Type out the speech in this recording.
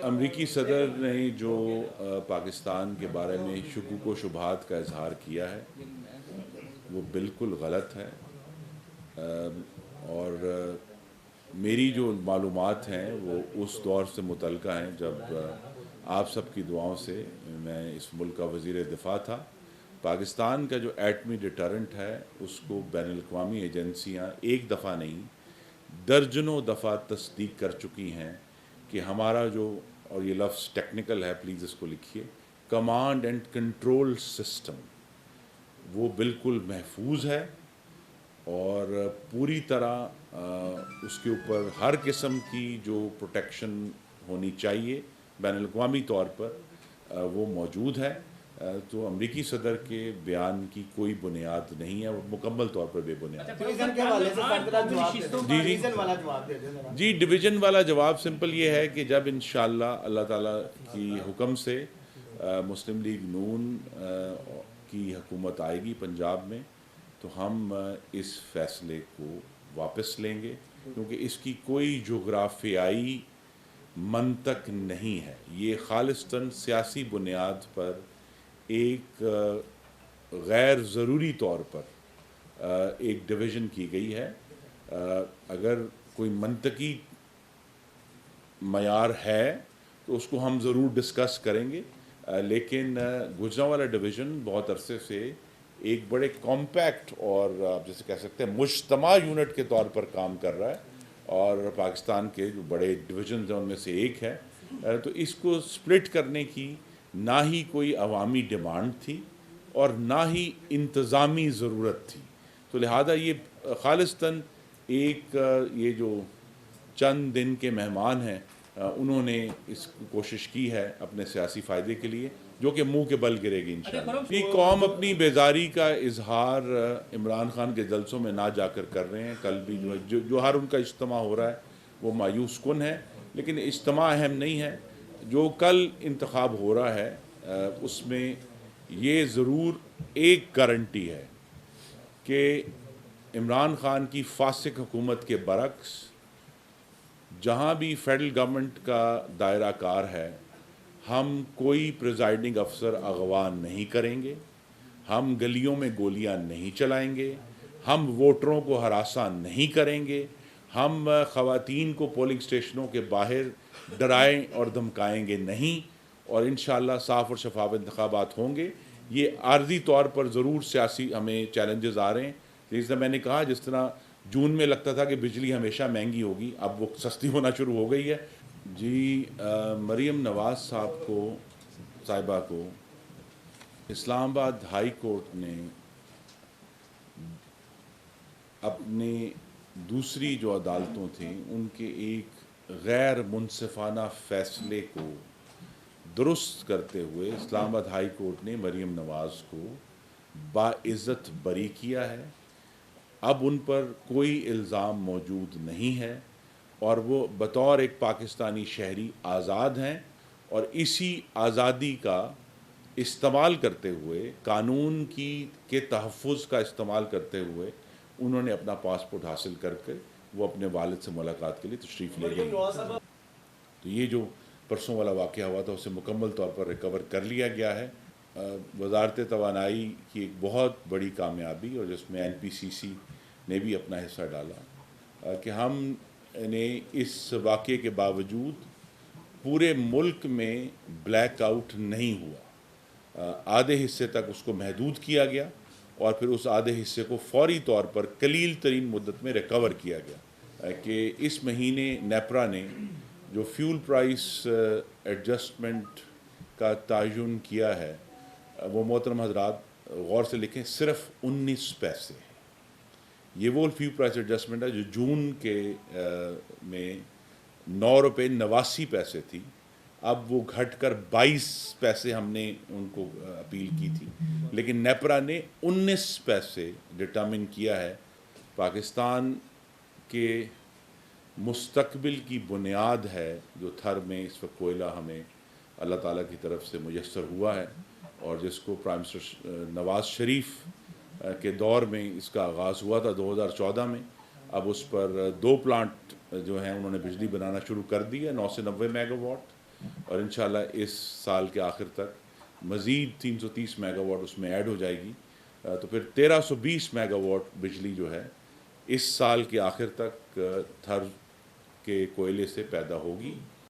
امریکی صدر نے جو پاکستان کے بارے میں شکوک و شبہات کا اظہار کیا ہے وہ بالکل غلط ہے، اور میری جو معلومات ہیں وہ اس دور سے متعلقہ ہیں جب آپ سب کی دعاؤں سے میں اس ملک کا وزیر دفاع تھا۔ پاکستان کا جو ایٹمی ڈیٹرنٹ ہے اس کو بین الاقوامی ایجنسیاں ایک دفعہ نہیں درجنوں دفعہ تصدیق کر چکی ہیں کہ ہمارا جو، اور یہ لفظ ٹیکنیکل ہے پلیز اس کو لکھیے، کمانڈ اینڈ کنٹرول سسٹم، وہ بالکل محفوظ ہے اور پوری طرح اس کے اوپر ہر قسم کی جو پروٹیکشن ہونی چاہیے بین الاقوامی طور پر وہ موجود ہے۔ تو امریکی صدر کے بیان کی کوئی بنیاد نہیں ہے، وہ مکمل طور پر بے بنیاد ہے۔ جی ڈویژن والا جواب سمپل یہ ہے کہ جب انشاءاللہ اللہ تعالیٰ کی حکم سے مسلم لیگ نون کی حکومت آئے گی پنجاب میں تو ہم اس فیصلے کو واپس لیں گے، کیونکہ اس کی کوئی جغرافیائی منطق نہیں ہے۔ یہ خالصتاً سیاسی بنیاد پر ایک غیر ضروری طور پر ایک ڈویژن کی گئی ہے۔ اگر کوئی منطقی معیار ہے تو اس کو ہم ضرور ڈسکس کریں گے، لیکن گوجرانوالہ ڈویژن بہت عرصے سے ایک بڑے کمپیکٹ اور آپ جیسے کہہ سکتے ہیں مجتمع یونٹ کے طور پر کام کر رہا ہے، اور پاکستان کے جو بڑے ڈویژنز ہیں ان میں سے ایک ہے۔ تو اس کو سپلٹ کرنے کی نہ ہی کوئی عوامی ڈیمانڈ تھی اور نہ ہی انتظامی ضرورت تھی، تو لہذا یہ خالصتاً ایک یہ جو چند دن کے مہمان ہیں انہوں نے اس کوشش کی ہے اپنے سیاسی فائدے کے لیے، جو کہ منہ کے بل گرے گی انشاءاللہ۔ یہ قوم اپنی بیزاری کا اظہار عمران خان کے جلسوں میں نہ جا کر کر رہے ہیں۔ کل بھی جو ہر ان کا اجتماع ہو رہا ہے وہ مایوس کن ہے، لیکن اجتماع اہم نہیں ہے۔ جو کل انتخاب ہو رہا ہے اس میں یہ ضرور ایک گارنٹی ہے کہ عمران خان کی فاسق حکومت کے برعکس جہاں بھی فیڈرل گورنمنٹ کا دائرہ کار ہے ہم کوئی پریزائڈنگ افسر اغوا نہیں کریں گے، ہم گلیوں میں گولیاں نہیں چلائیں گے، ہم ووٹروں کو ہراساں نہیں کریں گے، ہم خواتین کو پولنگ سٹیشنوں کے باہر ڈرائیں اور دھمکائیں گے نہیں، اور انشاءاللہ صاف اور شفاف انتخابات ہوں گے۔ یہ عارضی طور پر ضرور سیاسی ہمیں چیلنجز آ رہے ہیں، جس طرح میں نے کہا، جس طرح جون میں لگتا تھا کہ بجلی ہمیشہ مہنگی ہوگی، اب وہ سستی ہونا شروع ہو گئی ہے۔ جی مریم نواز صاحبہ کو اسلام آباد ہائی کورٹ نے اپنے دوسری جو عدالتوں تھیں ان کے ایک غیر منصفانہ فیصلے کو درست کرتے ہوئے اسلام آباد ہائی کورٹ نے مریم نواز کو باعزت بری کیا ہے۔ اب ان پر کوئی الزام موجود نہیں ہے اور وہ بطور ایک پاکستانی شہری آزاد ہیں، اور اسی آزادی کا استعمال کرتے ہوئے، قانون کے تحفظ کا استعمال کرتے ہوئے انہوں نے اپنا پاسپورٹ حاصل کر کے وہ اپنے والد سے ملاقات کے لیے تشریف لے گئے۔ تو یہ جو پرسوں والا واقعہ ہوا تھا اسے مکمل طور پر ریکور کر لیا گیا ہے۔ وزارت توانائی کی ایک بہت بڑی کامیابی، اور جس میں NPCC نے بھی اپنا حصہ ڈالا، کہ ہم نے اس واقعے کے باوجود پورے ملک میں بلیک آؤٹ نہیں ہوا، آدھے حصے تک اس کو محدود کیا گیا اور پھر اس آدھے حصے کو فوری طور پر قلیل ترین مدت میں ریکور کیا گیا، کہ اس مہینے نیپرا نے جو فیول پرائس ایڈجسٹمنٹ کا تعین کیا ہے، وہ محترم حضرات غور سے لکھیں، صرف 19 پیسے ہے۔ یہ وہ فیول پرائس ایڈجسٹمنٹ ہے جو جون کے میں 9.89 روپے تھی، اب وہ گھٹ کر 22 پیسے ہم نے ان کو اپیل کی تھی، لیکن نیپرا نے 19 پیسے ڈٹرمن کیا ہے۔ پاکستان کے مستقبل کی بنیاد ہے جو تھر میں اس وقت کوئلہ ہمیں اللہ تعالیٰ کی طرف سے میسر ہوا ہے، اور جس کو پرائم منسٹر نواز شریف کے دور میں اس کا آغاز ہوا تھا 2014 میں۔ اب اس پر 2 پلانٹ جو ہیں انہوں نے بجلی بنانا شروع کر دی ہے، 9 سے 90 میگا واٹ، اور انشاءاللہ اس سال کے آخر تک مزید 330 میگا واٹ اس میں ایڈ ہو جائے گی، تو پھر 1320 میگا واٹ بجلی جو ہے اس سال کے آخر تک تھر کے کوئلے سے پیدا ہوگی